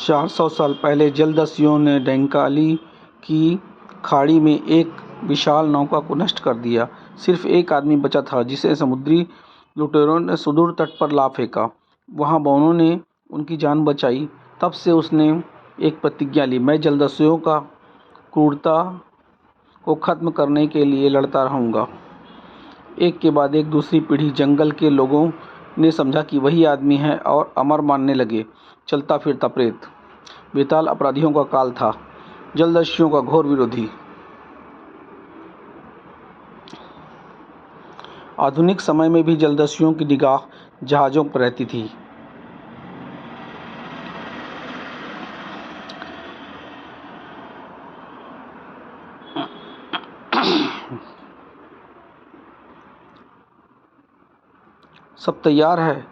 400 साल पहले जलदस्युओं ने डेंकाली की खाड़ी में एक विशाल नौका को नष्ट कर दिया। सिर्फ एक आदमी बचा था जिसे समुद्री लुटेरों ने सुदूर तट पर ला फेंका। वहां बौनों ने उनकी जान बचाई। तब से उसने एक प्रतिज्ञा ली, मैं जलदस्युओं का क्रूरता को खत्म करने के लिए लड़ता रहूंगा। एक के बाद एक दूसरी पीढ़ी जंगल के लोगों ने समझा कि वही आदमी है और अमर मानने लगे। चलता फिरता प्रेत। बेताल अपराधियों का काल था, जलदस्युओं का घोर विरोधी। आधुनिक समय में भी जलदस्युओं की निगाह जहाज़ों पर रहती थी। सब तैयार है?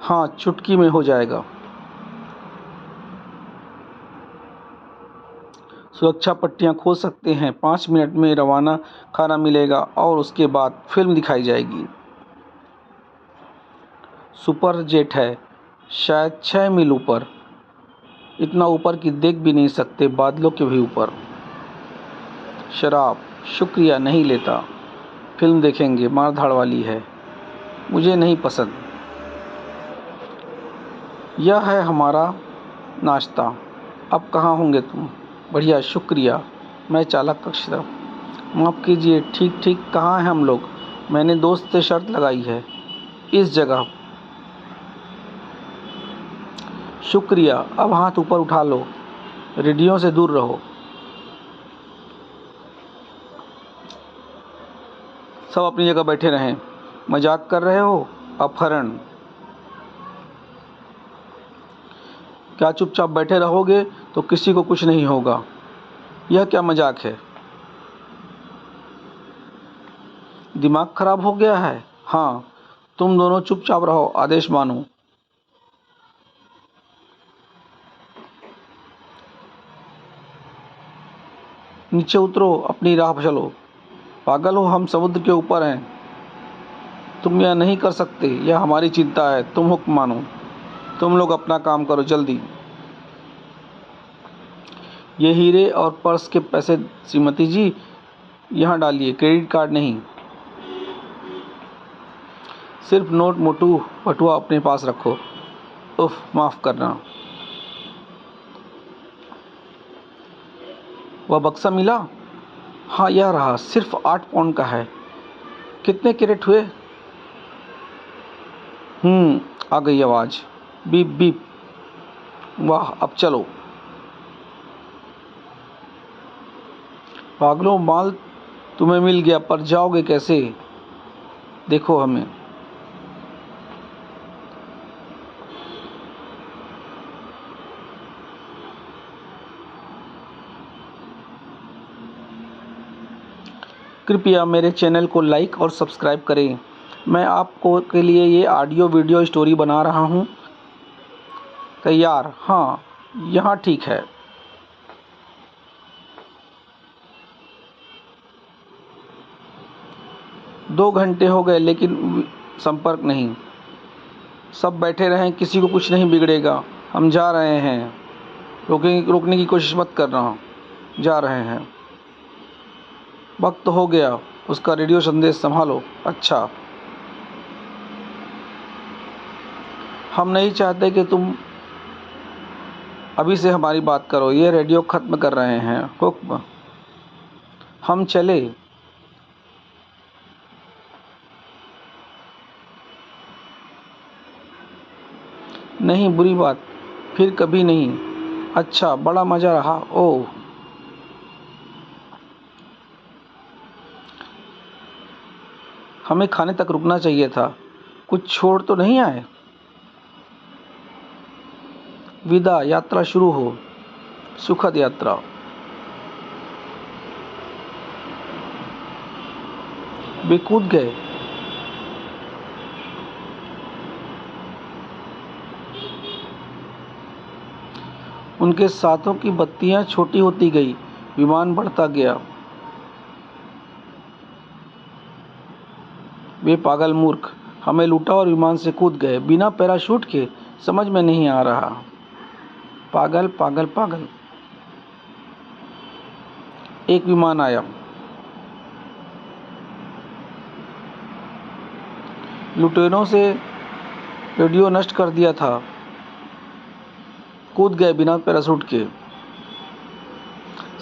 हाँ, चुटकी में हो जाएगा। सुरक्षा पट्टियां खोल सकते हैं। 5 मिनट में रवाना खाना मिलेगा और उसके बाद फिल्म दिखाई जाएगी। सुपर जेट है, शायद 6 मील ऊपर। इतना ऊपर कि देख भी नहीं सकते, बादलों के भी ऊपर। शराब? शुक्रिया, नहीं लेता। फिल्म देखेंगे, मार धाड़ वाली है, मुझे नहीं पसंद। यह है हमारा नाश्ता। अब कहाँ होंगे तुम? बढ़िया, शुक्रिया। मैं चालक कक्ष तरफ। माफ़ कीजिए, ठीक ठीक कहाँ हैं हम लोग? मैंने दोस्त से शर्त लगाई है, इस जगह। शुक्रिया। अब हाथ ऊपर उठा लो, रेडियो से दूर रहो। सब अपनी जगह बैठे रहें। मजाक कर रहे हो? अपहरण? क्या चुपचाप बैठे रहोगे तो किसी को कुछ नहीं होगा। यह क्या मजाक है? दिमाग खराब हो गया है? हाँ, तुम दोनों चुपचाप रहो, आदेश मानो। नीचे उतरो, अपनी राह पर चलो। पागल हो, हम समुद्र के ऊपर हैं। तुम यह नहीं कर सकते, यह हमारी चिंता है। तुम हुक्म मानो। तुम लोग अपना काम करो, जल्दी। ये हीरे और पर्स के पैसे श्रीमती जी यहाँ डालिए, क्रेडिट कार्ड नहीं। सिर्फ नोट। मोटू बटुआ अपने पास रखो। उफ, माफ़ करना। वह बक्सा मिला? हाँ, यह रहा। सिर्फ 8 पाउंड का है। कितने कैरेट हुए? आ गई आवाज़। Beep beep. वाह, अब चलो। पागलों, माल तुम्हें मिल गया, पर जाओगे कैसे? देखो हमें। कृपया मेरे चैनल को लाइक और सब्सक्राइब करें। मैं आपको के लिए ये ऑडियो वीडियो स्टोरी बना रहा हूँ। तैयार? हाँ, यहाँ ठीक है। दो घंटे हो गए लेकिन संपर्क नहीं। सब बैठे रहें, किसी को कुछ नहीं बिगड़ेगा। हम जा रहे हैं। रोकने की कोशिश मत करना। जा रहे हैं। वक्त हो गया। उसका रेडियो संदेश संभालो। अच्छा, हम नहीं चाहते कि तुम अभी से हमारी बात करो। ये रेडियो ख़त्म कर रहे हैं। हुक्म। हम चले? नहीं, बुरी बात। फिर कभी नहीं। अच्छा, बड़ा मज़ा रहा। ओह, हमें खाने तक रुकना चाहिए था। कुछ छोड़ तो नहीं आए? विदा। यात्रा शुरू हो। सुखद यात्रा। वे कूद गए। उनके साथों की बत्तियां छोटी होती गई। विमान बढ़ता गया। वे पागल मूर्ख, हमें लूटा और विमान से कूद गए बिना पैराशूट के। समझ में नहीं आ रहा। पागल पागल पागल। एक विमान आया, लुटेरों से रेडियो नष्ट कर दिया था, कूद गए बिना पैराशूट के।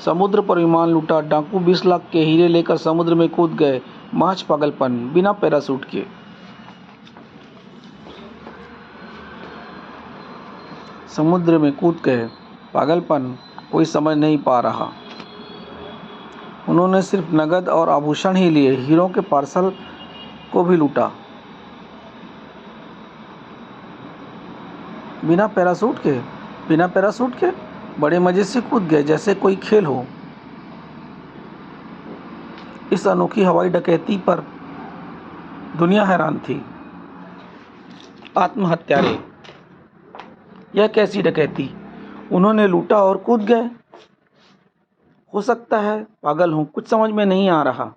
समुद्र पर विमान लूटा, डाकू 20 लाख के हीरे लेकर समुद्र में कूद गए, महज पागलपन, बिना पैराशूट के। समुद्र में कूद गए, पागलपन, कोई समझ नहीं पा रहा। उन्होंने सिर्फ नगद और आभूषण ही लिए, हीरों के पार्सल को भी लूटा, बिना पैराशूट के। बिना पैराशूट के बड़े मजे से कूद गए, जैसे कोई खेल हो। इस अनोखी हवाई डकैती पर दुनिया हैरान थी। आत्महत्यारे, यह कैसी डकैती? उन्होंने लूटा और कूद गए। हो सकता है पागल हूं, कुछ समझ में नहीं आ रहा।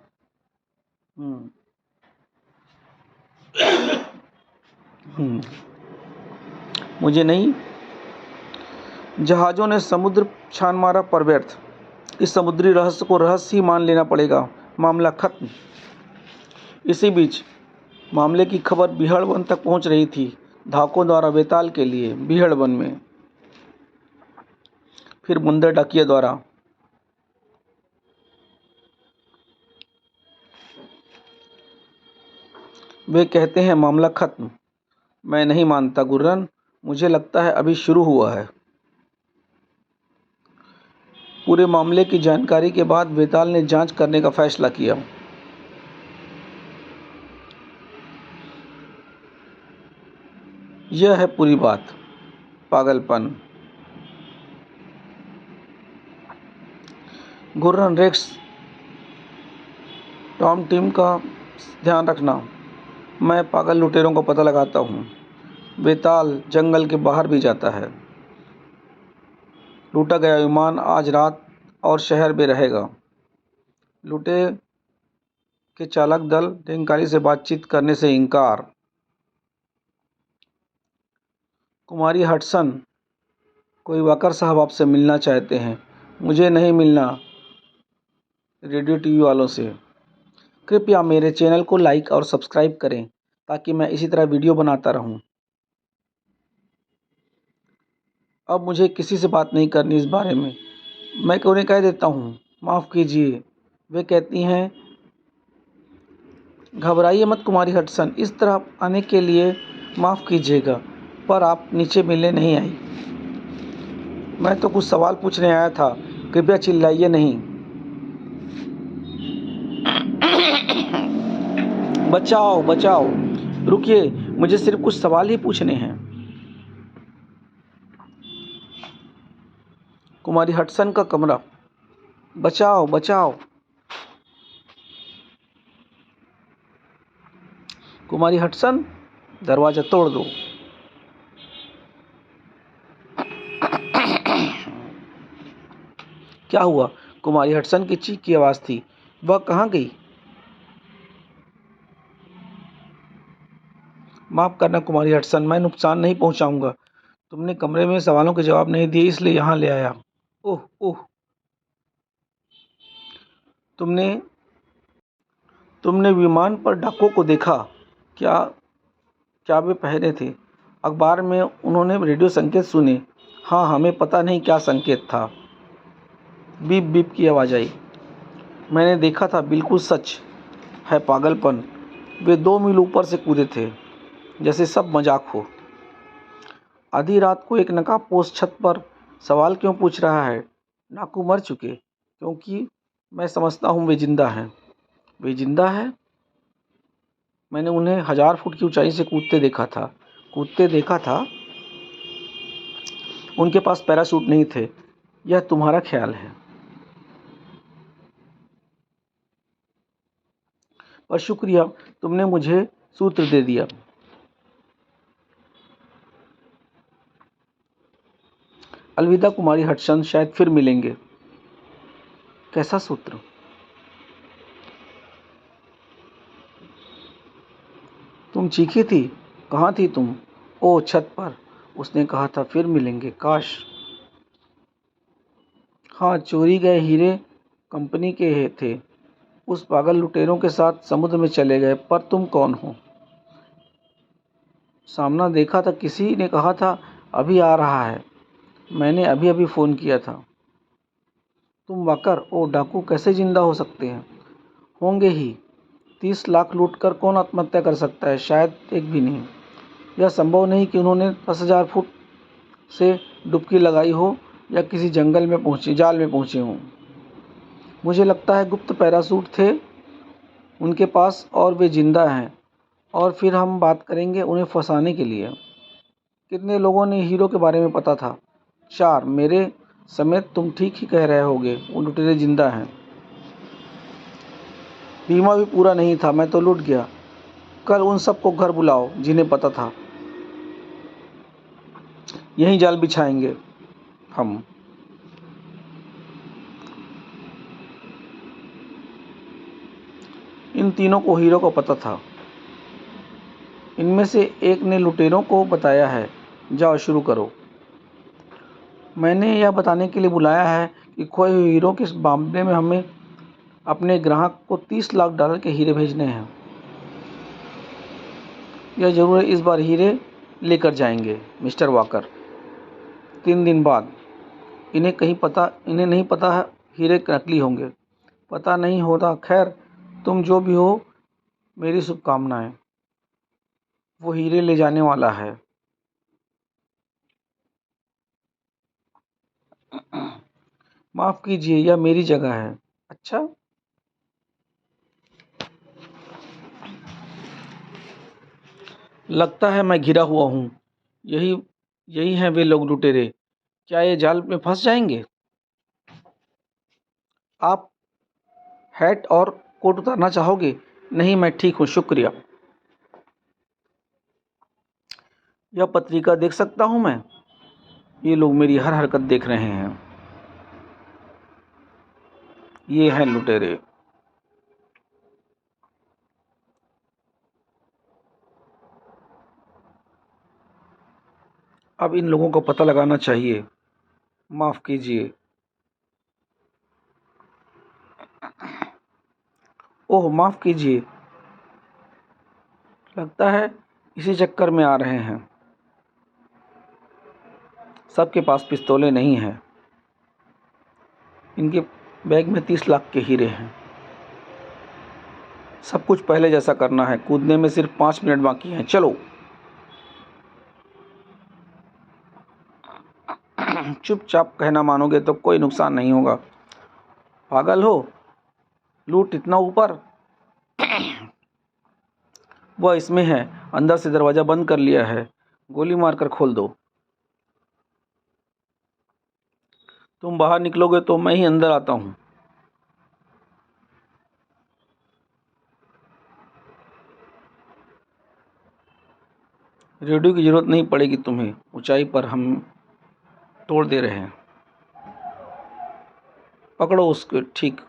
मुझे नहीं। जहाज़ों ने समुद्र छान मारा पर व्यर्थ। इस समुद्री रहस्य को रहस्य ही मान लेना पड़ेगा। मामला खत्म। इसी बीच मामले की खबर बिहड़ वन तक पहुंच रही थी। धावकों द्वारा बेताल के लिए बिहड़ वन में, फिर मुंदर डाकिया द्वारा। वे कहते हैं मामला खत्म। मैं नहीं मानता गुर्रन, मुझे लगता है अभी शुरू हुआ है। पूरे मामले की जानकारी के बाद बेताल ने जांच करने का फैसला किया। यह है पूरी बात। पागलपन। गुर्रन रेक्स, टॉम टीम का ध्यान रखना। मैं पागल लुटेरों का पता लगाता हूँ। बेताल जंगल के बाहर भी जाता है। लूटा गया विमान आज रात और शहर में रहेगा। लूटे के चालक दल डेंकाली से बातचीत करने से इनकार। कुमारी हटसन, कोई वाकर साहब आपसे मिलना चाहते हैं। मुझे नहीं मिलना रेडियो टीवी वालों से। कृपया मेरे चैनल को लाइक और सब्सक्राइब करें ताकि मैं इसी तरह वीडियो बनाता रहूं। अब मुझे किसी से बात नहीं करनी इस बारे में। मैं उन्हें कह देता हूँ, माफ़ कीजिए। वे कहती हैं, घबराइए मत कुमारी हटसन, इस तरह आने के लिए माफ़ कीजिएगा, पर आप नीचे मिलने नहीं आई। मैं तो कुछ सवाल पूछने आया था, कृपया चिल्लाइए नहीं। बचाओ बचाओ, रुकिए, मुझे सिर्फ कुछ सवाल ही पूछने हैं। कुमारी हटसन का कमरा। बचाओ बचाओ। कुमारी हटसन, दरवाजा तोड़ दो। क्या हुआ? कुमारी हटसन की चीख की आवाज़ थी। वह कहाँ गई? माफ़ करना कुमारी हटसन, मैं नुकसान नहीं पहुंचाऊंगा। तुमने कमरे में सवालों के जवाब नहीं दिए, इसलिए यहाँ ले आया। ओह ओह, तुमने विमान पर डाकुओं को देखा? क्या क्या वे पहरे थे? अखबार में उन्होंने रेडियो संकेत सुने। हाँ, हमें पता नहीं क्या संकेत था। बीप बीप की आवाज़ आई। मैंने देखा था, बिल्कुल सच है। पागलपन। वे 2 मील ऊपर से कूदे थे, जैसे सब मजाक हो। आधी रात को एक नकाबपोश छत पर सवाल क्यों पूछ रहा है? डाकू मर चुके, क्योंकि मैं समझता हूँ वे जिंदा हैं। वे जिंदा है? मैंने उन्हें 1000 फुट की ऊंचाई से कूदते देखा था। उनके पास पैराशूट नहीं थे। यह तुम्हारा ख्याल है, पर शुक्रिया, तुमने मुझे सूत्र दे दिया। अलविदा कुमारी हटसन, शायद फिर मिलेंगे। कैसा सूत्र? तुम चीखी थी। कहाँ थी तुम? ओह, छत पर। उसने कहा था फिर मिलेंगे। काश हाँ, चोरी गए हीरे कंपनी के थे। उस पागल लुटेरों के साथ समुद्र में चले गए। पर तुम कौन हो? सामना देखा था, किसी ने कहा था अभी आ रहा है। मैंने अभी अभी फ़ोन किया था। तुम वाकर ओ डाकू कैसे जिंदा हो सकते हैं? होंगे ही। 30 लाख लूट कर कौन आत्महत्या कर सकता है? शायद एक भी नहीं। यह संभव नहीं कि उन्होंने 10,000 फुट से डुबकी लगाई हो या किसी जंगल में पहुंचे जाल में पहुंचे हों। मुझे लगता है गुप्त पैरासूट थे उनके पास और वे जिंदा हैं। और फिर हम बात करेंगे उन्हें फंसाने के लिए। कितने लोगों ने हीरो के बारे में पता था? 4 मेरे समेत। तुम ठीक ही कह रहे होगे, वो लुटेरे जिंदा हैं। बीमा भी पूरा नहीं था, मैं तो लुट गया। कल उन सबको घर बुलाओ जिन्हें पता था। यहीं जाल बिछाएंगे हम। इन तीनों को हीरो को पता था। इनमें से एक ने लुटेरों को बताया है। जाओ शुरू करो। मैंने यह बताने के लिए बुलाया है कि खोए हुए हीरो के मामले में हमें अपने ग्राहक को $30 लाख के हीरे भेजने हैं। यह जरूर है, इस बार हीरे लेकर जाएंगे मिस्टर वाकर। 3 दिन बाद। इन्हें नहीं पता है हीरे नकली होंगे। पता नहीं होता। खैर, तुम जो भी हो, मेरी शुभकामनाएं। वो हीरे ले जाने वाला है। माफ कीजिए, यह मेरी जगह है। अच्छा, लगता है मैं घिरा हुआ हूँ। यही यही हैं वे लोग लुटेरे। क्या ये जाल में फंस जाएंगे? आप हैट और कोट उतारना चाहोगे? नहीं, मैं ठीक हूँ, शुक्रिया। यह पत्रिका देख सकता हूँ मैं? ये लोग मेरी हर हरकत देख रहे हैं। ये हैं लुटेरे। अब इन लोगों को पता लगाना चाहिए। माफ कीजिए। ओह, माफ कीजिए। लगता है इसी चक्कर में आ रहे हैं। सबके पास पिस्तौलें नहीं हैं। इनके बैग में 30 लाख के हीरे हैं। सब कुछ पहले जैसा करना है। कूदने में सिर्फ 5 मिनट बाकी हैं। चलो। चुपचाप कहना मानोगे तो कोई नुकसान नहीं होगा। पागल हो? लूट इतना ऊपर? वह इसमें है। अंदर से दरवाजा बंद कर लिया है। गोली मारकर खोल दो। तुम बाहर निकलोगे तो मैं ही अंदर आता हूँ। रेडियो की जरूरत नहीं पड़ेगी तुम्हें। ऊंचाई पर हम तोड़ दे रहे हैं। पकड़ो उसको। ठीक।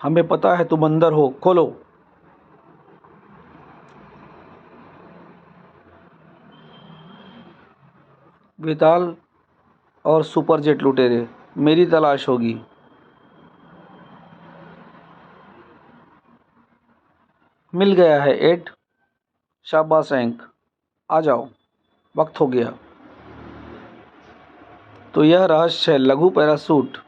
हमें पता है तुम अंदर हो। खोलो। बेताल और सुपर जेट लुटेरे, मेरी तलाश होगी। मिल गया है एड। शाबाश रैंक। आ जाओ, वक्त हो गया। तो यह रहस्य है लघु पैरासूट।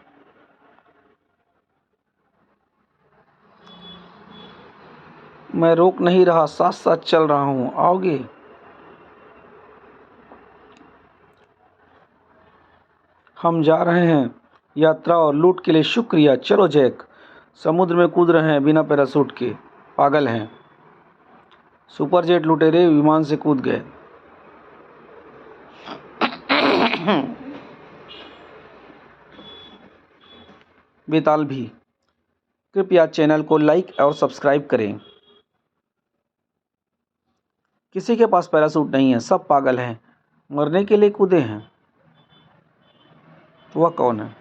मैं रोक नहीं रहा, साथ साथ चल रहा हूँ। आओगे? हम जा रहे हैं यात्रा और लूट के लिए शुक्रिया। चलो जैक। समुद्र में कूद रहे हैं बिना पैरासूट के। पागल हैं। सुपर जेट लुटेरे विमान से कूद गए। बेताल भी। कृपया चैनल को लाइक और सब्सक्राइब करें। किसी के पास पैरासूट नहीं है। सब पागल हैं। मरने के लिए कूदे हैं। वह कौन है?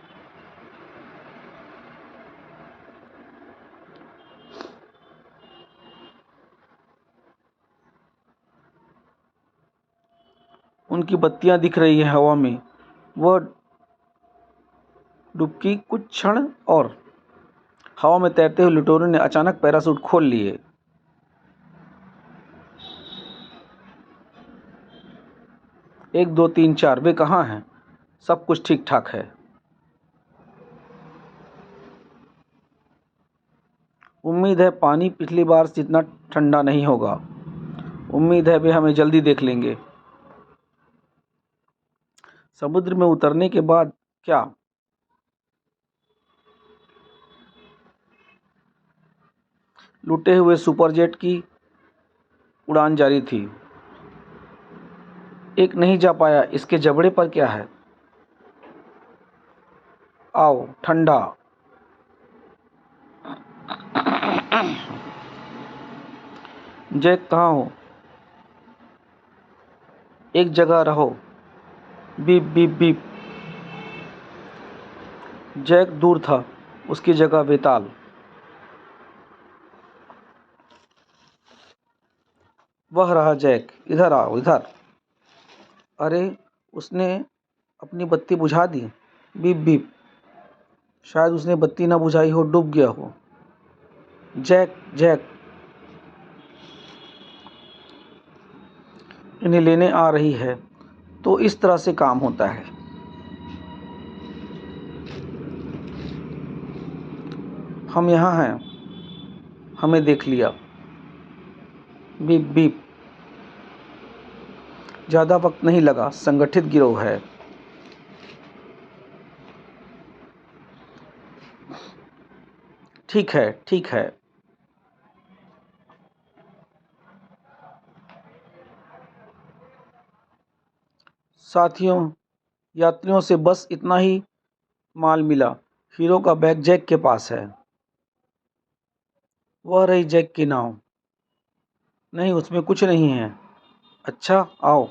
उनकी बत्तियां दिख रही हैं हवा में। वह डुबकी कुछ क्षण और। हवा में तैरते हुए लुटेरों ने अचानक पैराशूट खोल लिए। 1 2 3 4 वे कहाँ हैं? सब कुछ ठीक ठाक है। उम्मीद है पानी पिछली बार से इतना ठंडा नहीं होगा। उम्मीद है वे हमें जल्दी देख लेंगे। समुद्र में उतरने के बाद क्या? लुटे हुए सुपरजेट की उड़ान जारी थी। एक नहीं जा पाया, इसके जबड़े पर क्या है? आओ ठंडा। जैक कहाँ हो? एक जगह रहो। Beep beep beep. जैक दूर था, उसकी जगह बेताल। वह रहा जैक। इधर आओ, इधर। अरे, उसने अपनी बत्ती बुझा दी। Beep beep. शायद उसने बत्ती ना बुझाई हो, डूब गया हो। जैक जैक, इन्हें लेने आ रही है। तो इस तरह से काम होता है। हम यहाँ हैं, हमें देख लिया। Beep beep. ज़्यादा वक्त नहीं लगा, संगठित गिरोह है। ठीक है, ठीक है। साथियों, यात्रियों से बस इतना ही माल मिला। हीरो का बैग जैक के पास है। वह रही जैक की नाव। नहीं, उसमें कुछ नहीं है। अच्छा, आओ।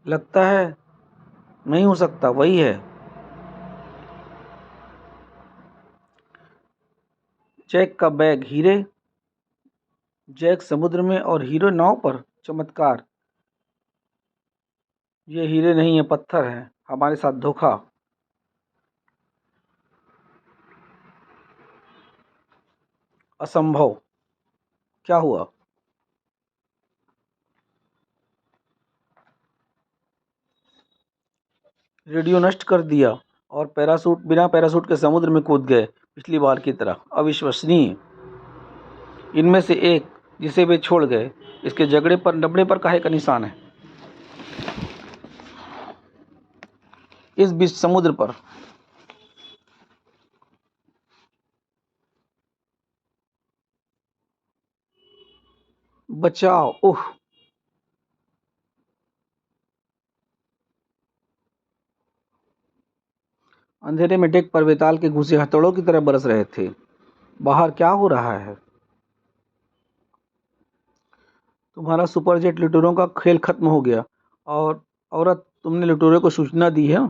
लगता है नहीं हो सकता, वही है। जैक का बैग हीरे। जैक समुद्र में और हीरो नाव पर। चमत्कार। ये हीरे नहीं है, पत्थर है। हमारे साथ धोखा। असंभव। क्या हुआ? रेडियो नष्ट कर दिया और बिना पैराशूट के समुद्र में कूद गए, पिछली बार की तरह। अविश्वसनीय। इनमें से एक जिसे वे छोड़ गए, इसके जबड़े पर काहे का निशान है? इस बीच समुद्र पर। बचाओ। उह। अंधेरे में डेक पर वेताल के घुसे हथौड़ों की तरह बरस रहे थे। बाहर क्या हो रहा है? तुम्हारा सुपरजेट लुटेरों का खेल खत्म हो गया। और औरत, तुमने लुटेरों को सूचना दी है?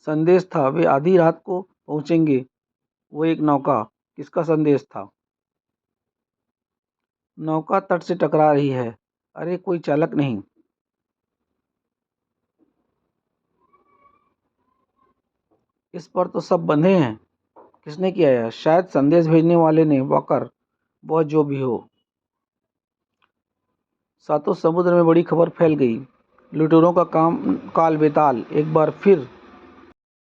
संदेश था, वे आधी रात को पहुंचेंगे। वो एक नौका। किसका संदेश था? नौका तट से टकरा रही है। अरे, कोई चालक नहीं। इस पर तो सब बंधे हैं। किसने किया है? शायद संदेश भेजने वाले ने। वॉकर, वह जो भी हो। सातों समुद्र में बड़ी खबर फैल गई। लुटेरों का काल बेताल एक बार फिर